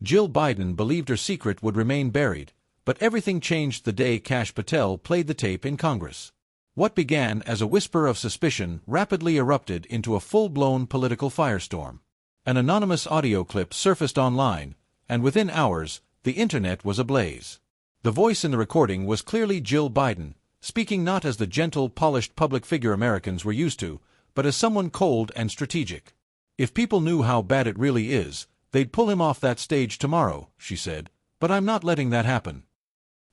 Jill Biden believed her secret would remain buried, but everything changed the day Kash Patel played the tape in Congress. What began as a whisper of suspicion rapidly erupted into a full-blown political firestorm. An anonymous audio clip surfaced online, and within hours, the internet was ablaze. The voice in the recording was clearly Jill Biden, speaking not as the gentle, polished public figure Americans were used to, but as someone cold and strategic. "If people knew how bad it really is, they'd pull him off that stage tomorrow," she said, "but I'm not letting that happen."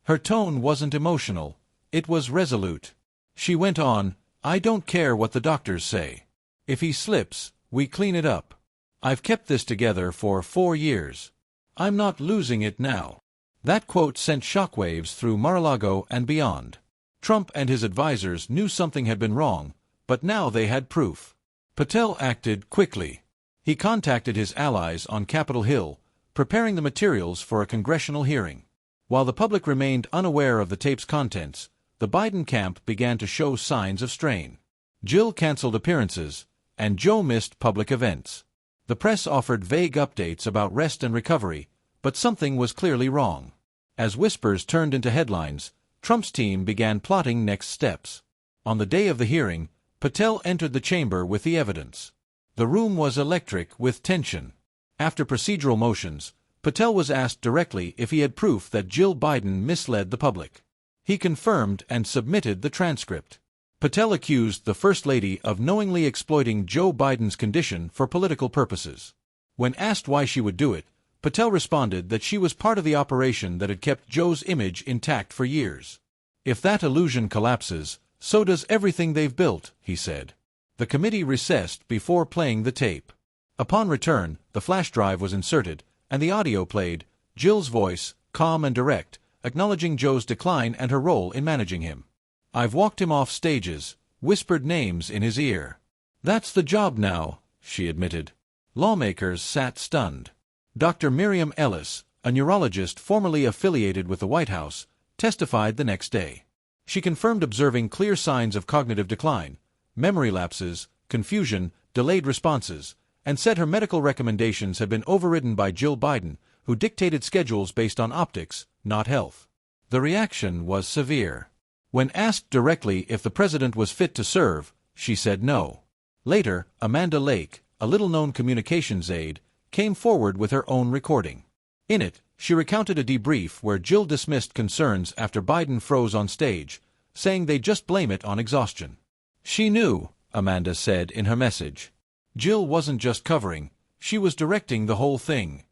Her tone wasn't emotional, it was resolute. She went on, "I don't care what the doctors say. If he slips, we clean it up. I've kept this together for 4 years. I'm not losing it now." That quote sent shockwaves through Mar-a-Lago and beyond. Trump and his advisors knew something had been wrong, but now they had proof. Patel acted quickly. He contacted his allies on Capitol Hill, preparing the materials for a congressional hearing. While the public remained unaware of the tape's contents, the Biden camp began to show signs of strain. Jill canceled appearances, and Joe missed public events. The press offered vague updates about rest and recovery, but something was clearly wrong. As whispers turned into headlines, Trump's team began plotting next steps. On the day of the hearing, Patel entered the chamber with the evidence. The room was electric with tension. After procedural motions, Patel was asked directly if he had proof that Jill Biden misled the public. He confirmed and submitted the transcript. Patel accused the First Lady of knowingly exploiting Joe Biden's condition for political purposes. When asked why she would do it, Patel responded that she was part of the operation that had kept Joe's image intact for years. "If that illusion collapses, so does everything they've built," he said. The committee recessed before playing the tape. Upon return, the flash drive was inserted, and the audio played, Jill's voice, calm and direct, acknowledging Joe's decline and her role in managing him. "I've walked him off stages, whispered names in his ear. That's the job now," she admitted. Lawmakers sat stunned. Dr. Miriam Ellis, a neurologist formerly affiliated with the White House, testified the next day. She confirmed observing clear signs of cognitive decline, memory lapses, confusion, delayed responses, and said her medical recommendations had been overridden by Jill Biden, who dictated schedules based on optics, not health. The reaction was severe. When asked directly if the president was fit to serve, she said no. Later, Amanda Lake, a little-known communications aide, came forward with her own recording. In it, she recounted a debrief where Jill dismissed concerns after Biden froze on stage, saying they'd just blame it on exhaustion. "She knew," Amanda said in her message. "Jill wasn't just covering, she was directing the whole thing."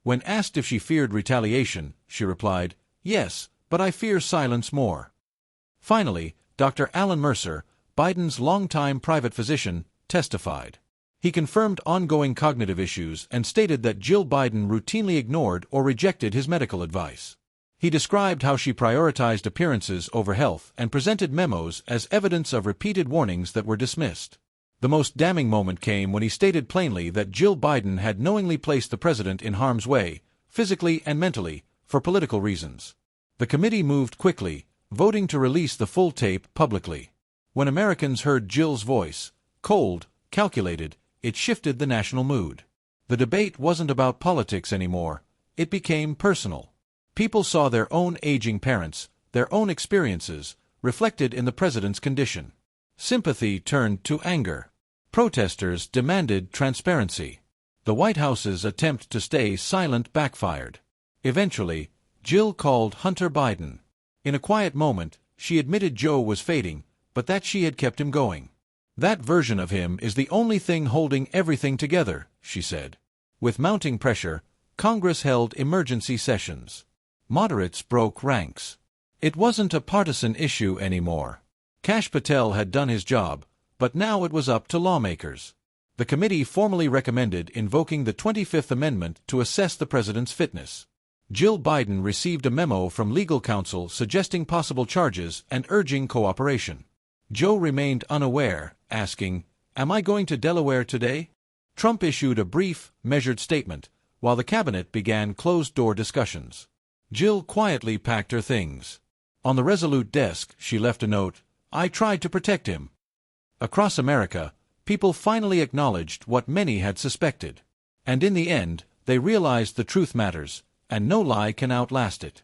When asked if she feared retaliation, she replied, "Yes, but I fear silence more." Finally, Dr. Alan Mercer, Biden's longtime private physician, testified. He confirmed ongoing cognitive issues and stated that Jill Biden routinely ignored or rejected his medical advice. He described how she prioritized appearances over health and presented memos as evidence of repeated warnings that were dismissed. The most damning moment came when he stated plainly that Jill Biden had knowingly placed the president in harm's way, physically and mentally, for political reasons. The committee moved quickly, voting to release the full tape publicly. When Americans heard Jill's voice, cold, calculated, it shifted the national mood. The debate wasn't about politics anymore, it became personal. People saw their own aging parents, their own experiences, reflected in the president's condition. Sympathy turned to anger. Protesters demanded transparency. The White House's attempt to stay silent backfired. Eventually, Jill called Hunter Biden. In a quiet moment, she admitted Joe was fading, but that she had kept him going. "That version of him is the only thing holding everything together," she said. With mounting pressure, Congress held emergency sessions. Moderates broke ranks. It wasn't a partisan issue anymore. Kash Patel had done his job, but now it was up to lawmakers. The committee formally recommended invoking the 25th Amendment to assess the president's fitness. Jill Biden received a memo from legal counsel suggesting possible charges and urging cooperation. Joe remained unaware, asking, "Am I going to Delaware today?" Trump issued a brief, measured statement, while the cabinet began closed-door discussions. Jill quietly packed her things. On the resolute desk, she left a note, "I tried to protect him." Across America, people finally acknowledged what many had suspected. And in the end, they realized the truth matters, and no lie can outlast it.